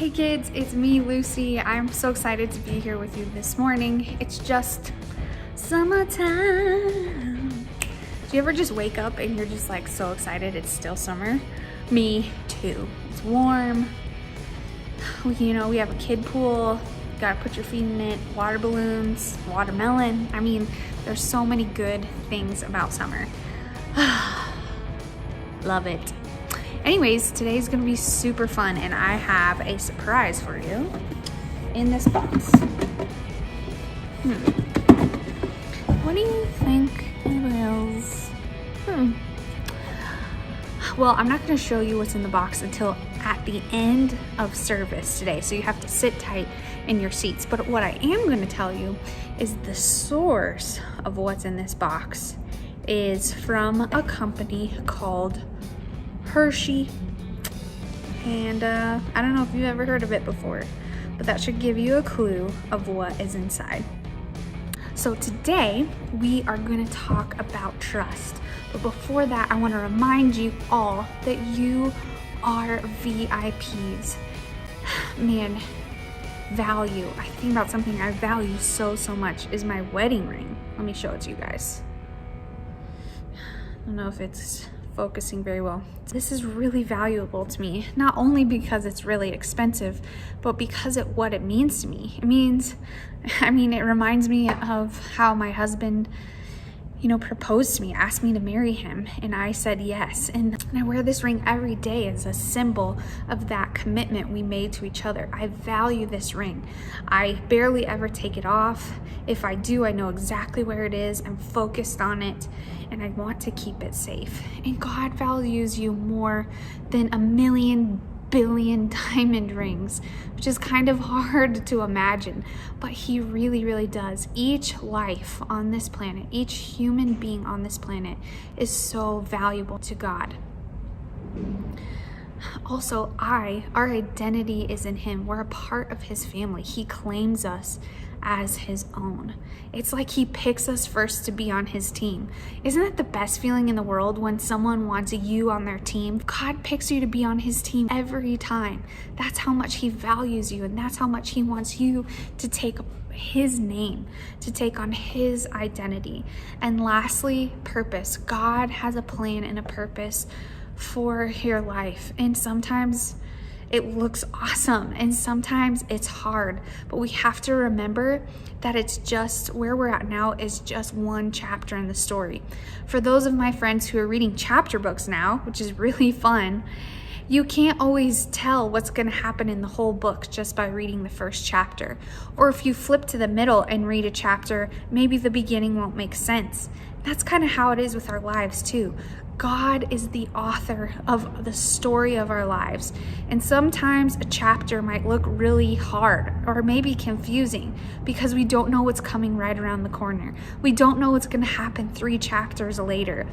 Hey kids, it's me, Lucy. I'm so excited to be here with you this morning. It's just summertime. Do you ever just wake up and you're just like so excited it's still summer? Me too. It's warm. We have a kid pool. You gotta put your feet in it. Water balloons, watermelon. I mean, there's so many good things about summer. Love it. Anyways, today's gonna be super fun and I have a surprise for you in this box. What do you think it is? Well, I'm not gonna show you what's in the box until at the end of service today, so you have to sit tight in your seats. But what I am gonna tell you is the source of what's in this box is from a company called Hershey, and I don't know if you've ever heard of it before, but that should give you a clue of what is inside. So today we are going to talk about trust, but before that I want to remind you all that you are VIPs. Man, value. I think about something I value so much is my wedding ring. Let me show it to you guys. I don't know if it's focusing very well. This is really valuable to me, not only because it's really expensive, but because what it means to me. It reminds me of how my husband, proposed to me, asked me to marry him, and I said yes. And I wear this ring every day as a symbol of that commitment we made to each other. I value this ring. I barely ever take it off. If I do, I know exactly where it is. I'm focused on it, and I want to keep it safe. And God values you more than 1,000,000,000,000 diamond rings, which is kind of hard to imagine, but he really does. Each life on this planet, each human being on this planet is so valuable to God. Also, our identity is in him. We're a part of his family. He claims us as his own. It's like he picks us first to be on his team. Isn't that the best feeling in the world when someone wants you on their team? God picks you to be on his team every time. That's how much he values you, and that's how much he wants you to take his name, to take on his identity. And lastly, purpose. God has a plan and a purpose for your life, and sometimes it looks awesome and sometimes it's hard, but we have to remember that it's just where we're at now is just one chapter in the story. For those of my friends who are reading chapter books now, which is really fun, you can't always tell what's going to happen in the whole book just by reading the first chapter. Or if you flip to the middle and read a chapter, maybe the beginning won't make sense. That's kind of how it is with our lives too. God is the author of the story of our lives. And sometimes a chapter might look really hard or maybe confusing because we don't know what's coming right around the corner. We don't know what's going to happen 3 chapters later.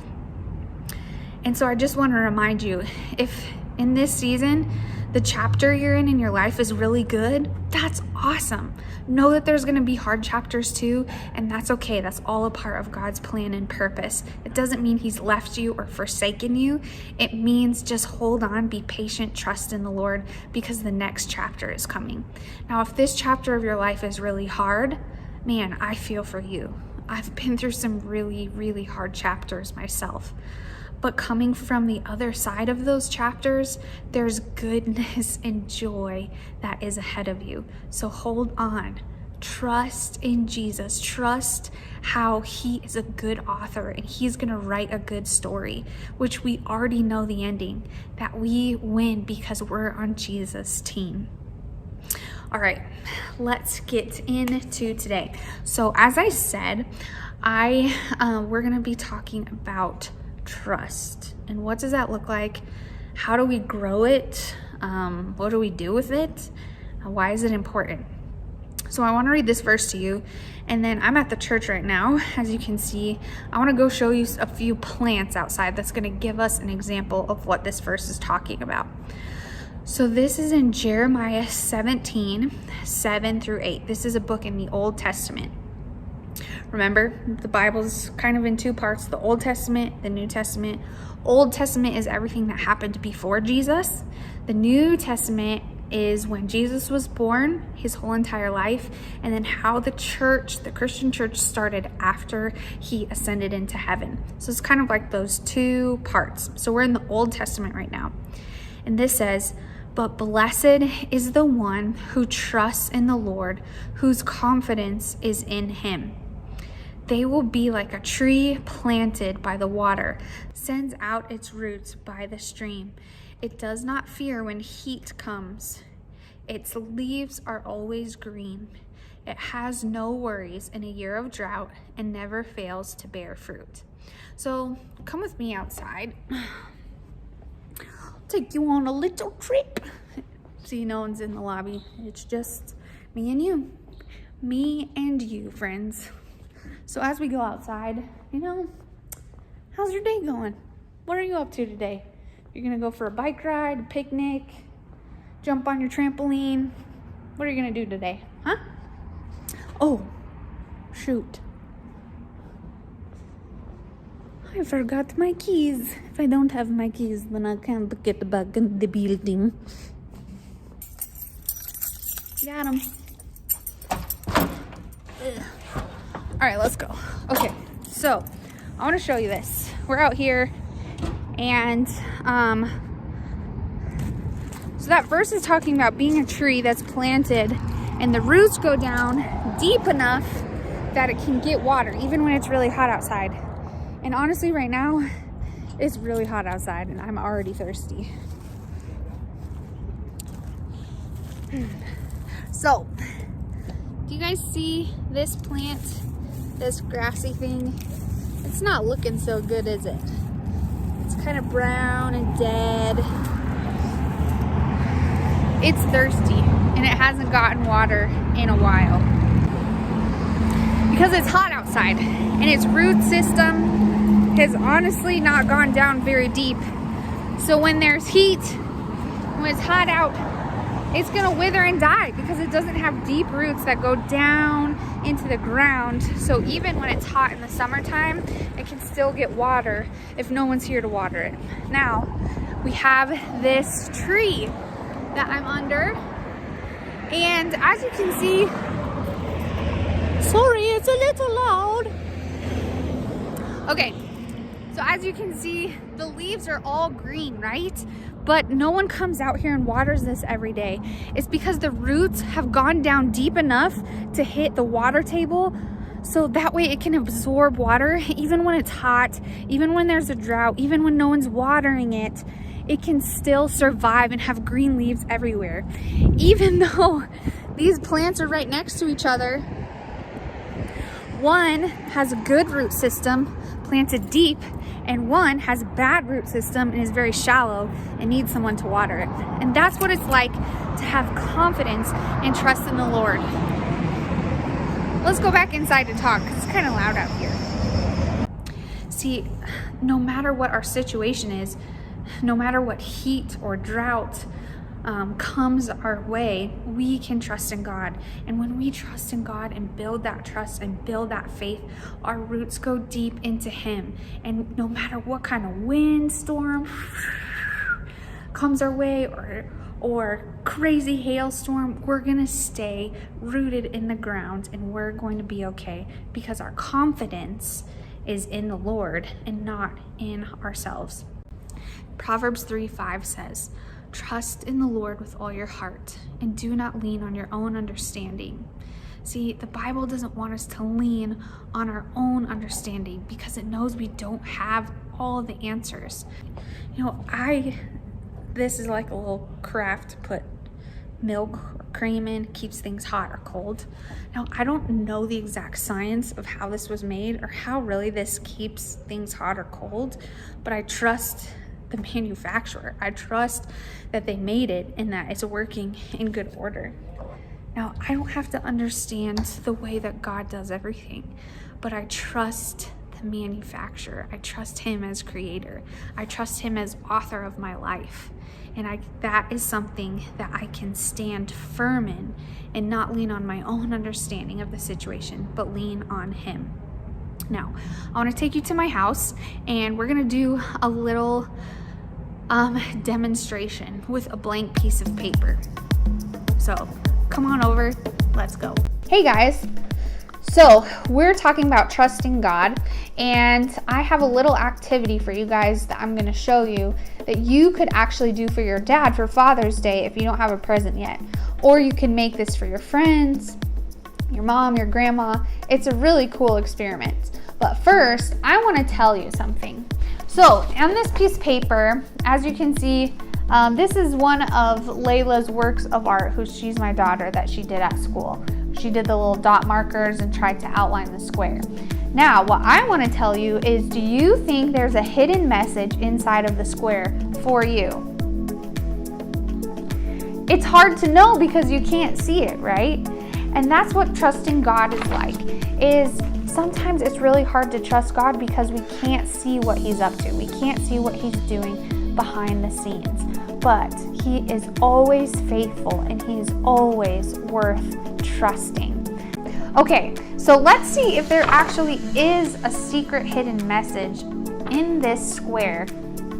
And so I just want to remind you, if in this season, the chapter you're in your life is really good, that's awesome. Know that there's going to be hard chapters too, and that's okay. That's all a part of God's plan and purpose. It doesn't mean he's left you or forsaken you. It means just hold on, be patient, trust in the Lord, because the next chapter is coming. Now, if this chapter of your life is really hard, man, I feel for you. I've been through some really hard chapters myself. But coming from the other side of those chapters, there's goodness and joy that is ahead of you. So hold on. Trust in Jesus. Trust how he is a good author and he's going to write a good story, which we already know the ending, that we win because we're on Jesus' team. All right, let's get into today. So as I said, we're going to be talking about trust. And what does that look like? How do we grow it? What do we do with it? Why is it important? So I want to read this verse to you, and then I'm at the church right now. As you can see, I want to go show you a few plants outside that's going to give us an example of what this verse is talking about. So this is in Jeremiah 17, 7-8. This is a book in the Old Testament. Remember, the Bible's kind of in 2 parts, the Old Testament, the New Testament. Old Testament is everything that happened before Jesus. The New Testament is when Jesus was born, his whole entire life, and then how the church, the Christian church, started after he ascended into heaven. So it's kind of like those two parts. So we're in the Old Testament right now. And this says, "But blessed is the one who trusts in the Lord, whose confidence is in him. They will be like a tree planted by the water, sends out its roots by the stream. It does not fear when heat comes. Its leaves are always green. It has no worries in a year of drought and never fails to bear fruit." So come with me outside. I'll take you on a little trip. See, no one's in the lobby. It's just me and you. Me and you, friends. So as we go outside, how's your day going? What are you up to today? You're gonna go for a bike ride, a picnic, jump on your trampoline. What are you gonna do today, huh? Oh, shoot. I forgot my keys. If I don't have my keys, then I can't get back in the building. Got him. All right, let's go. Okay, so I want to show you this. We're out here, and so that verse is talking about being a tree that's planted, and the roots go down deep enough that it can get water, even when it's really hot outside. And honestly, right now, it's really hot outside, and I'm already thirsty. So, do you guys see this plant? This grassy thing? It's not looking so good, is it? It's kind of brown and dead. It's thirsty, and it hasn't gotten water in a while because it's hot outside, and its root system has honestly not gone down very deep. So when there's heat, when it's hot out, it's gonna wither and die because it doesn't have deep roots that go down into the ground. So even when it's hot in the summertime, it can still get water if no one's here to water it. Now, we have this tree that I'm under, and as you can see, sorry, it's a little loud. Okay, so as you can see, the leaves are all green, right? But no one comes out here and waters this every day. It's because the roots have gone down deep enough to hit the water table, so that way it can absorb water even when it's hot, even when there's a drought, even when no one's watering it. It can still survive and have green leaves everywhere. Even though these plants are right next to each other, one has a good root system planted deep, and one has a bad root system and is very shallow and needs someone to water it. And that's what it's like to have confidence and trust in the Lord. Let's go back inside to talk because it's kind of loud out here. See, no matter what our situation is, no matter what heat or drought comes our way, we can trust in God. And when we trust in God and build that trust and build that faith, our roots go deep into Him. And no matter what kind of windstorm comes our way or crazy hailstorm, we're gonna stay rooted in the ground and we're going to be okay because our confidence is in the Lord and not in ourselves. Proverbs 3:5 says, "Trust in the Lord with all your heart and do not lean on your own understanding." See, the Bible doesn't want us to lean on our own understanding because it knows we don't have all the answers. This is like a little craft to put milk or cream in, keeps things hot or cold. Now, I don't know the exact science of how this was made or how really this keeps things hot or cold, but I trust the manufacturer. I trust that they made it and that it's working in good order. Now, I don't have to understand the way that God does everything, but I trust the manufacturer. I trust Him as creator. I trust Him as author of my life. And that is something that I can stand firm in and not lean on my own understanding of the situation, but lean on Him. Now, I want to take you to my house and we're going to do a little demonstration with a blank piece of paper. So come on over, let's go. Hey guys, so we're talking about trusting God, and I have a little activity for you guys that I'm going to show you that you could actually do for your dad for Father's Day if you don't have a present yet. Or you can make this for your friends, your mom, your grandma. It's a really cool experiment. But first, I want to tell you something. So on this piece of paper, as you can see, this is one of Layla's works of art, she's my daughter, that she did at school. She did the little dot markers and tried to outline the square. Now, what I want to tell you is, do you think there's a hidden message inside of the square for you? It's hard to know because you can't see it, right? And that's what trusting God is like, is sometimes it's really hard to trust God because we can't see what He's up to. We can't see what He's doing behind the scenes. But He is always faithful and He is always worth trusting. Okay, so let's see if there actually is a secret hidden message in this square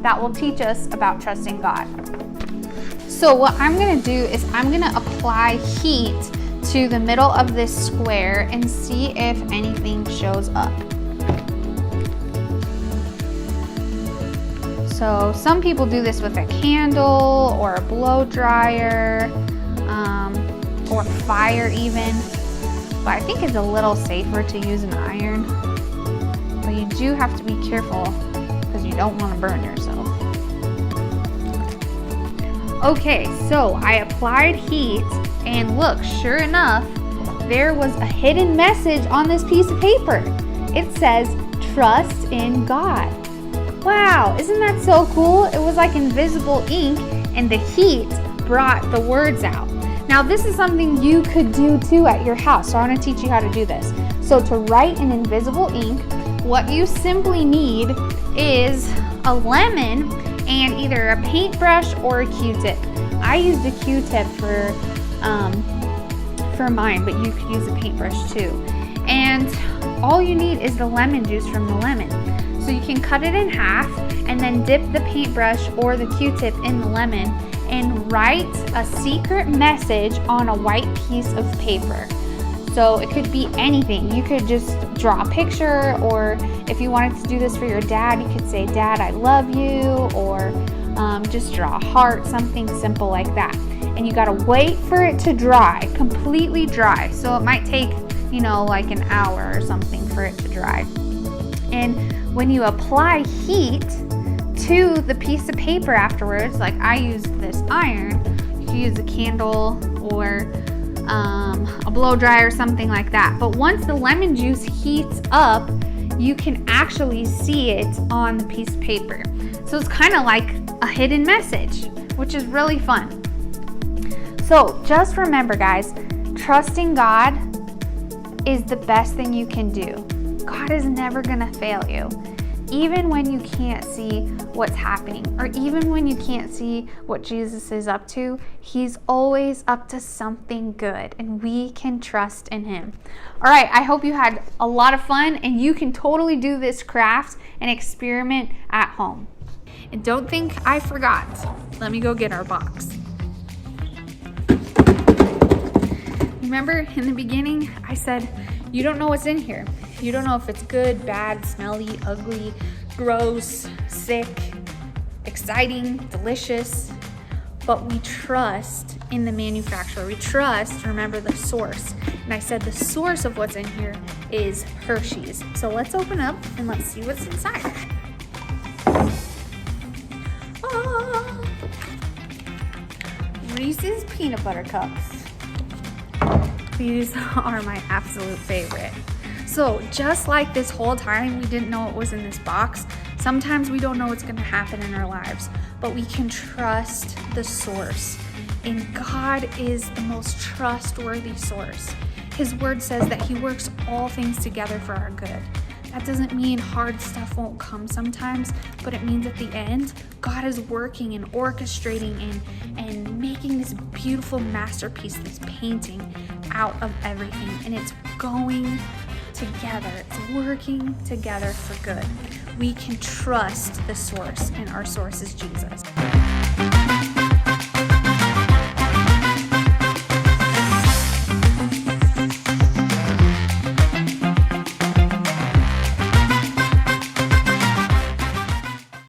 that will teach us about trusting God. So what I'm going to do is I'm going to apply heat to the middle of this square and see if anything shows up. So some people do this with a candle or a blow dryer or fire even, but I think it's a little safer to use an iron. But you do have to be careful because you don't want to burn yourself. Okay, so I applied heat, and look, sure enough, there was a hidden message on this piece of paper. It says, trust in God. Wow, isn't that so cool? It was like invisible ink, and the heat brought the words out. Now, this is something you could do too at your house, so I want to teach you how to do this. So to write in invisible ink, what you simply need is a lemon and either a paintbrush or a Q-tip. I used a Q-tip for mine, but you could use a paintbrush too. And all you need is the lemon juice from the lemon. So you can cut it in half and then dip the paintbrush or the Q-tip in the lemon and write a secret message on a white piece of paper. So it could be anything. You could just draw a picture, or if you wanted to do this for your dad, you could say, "Dad, I love you," or just draw a heart, something simple like that. And you gotta wait for it to dry, completely dry. So it might take, like an hour or something for it to dry. And when you apply heat to the piece of paper afterwards, like I used this iron, you can use a candle or a blow dry or something like that. But once the lemon juice heats up, you can actually see it on the piece of paper. So it's kind of like a hidden message, which is really fun. So just remember, guys, trusting God is the best thing you can do. God is never gonna fail you. Even when you can't see what's happening, or even when you can't see what Jesus is up to, He's always up to something good, and we can trust in Him. All right, I hope you had a lot of fun, and you can totally do this craft and experiment at home. And don't think I forgot. Let me go get our box. Remember in the beginning, I said, you don't know what's in here. You don't know if it's good, bad, smelly, ugly, gross, sick, exciting, delicious. But we trust in the manufacturer. We trust, remember, the source. And I said the source of what's in here is Hershey's. So let's open up and let's see what's inside. Reese's Peanut Butter Cups. These are my absolute favorite. So just like this whole time we didn't know what was in this box, sometimes we don't know what's going to happen in our lives, but we can trust the source. And God is the most trustworthy source. His word says that He works all things together for our good. That doesn't mean hard stuff won't come sometimes, but it means at the end, God is working and orchestrating and making this beautiful masterpiece, this painting out of everything. And it's going together. It's working together for good. We can trust the source, and our source is Jesus.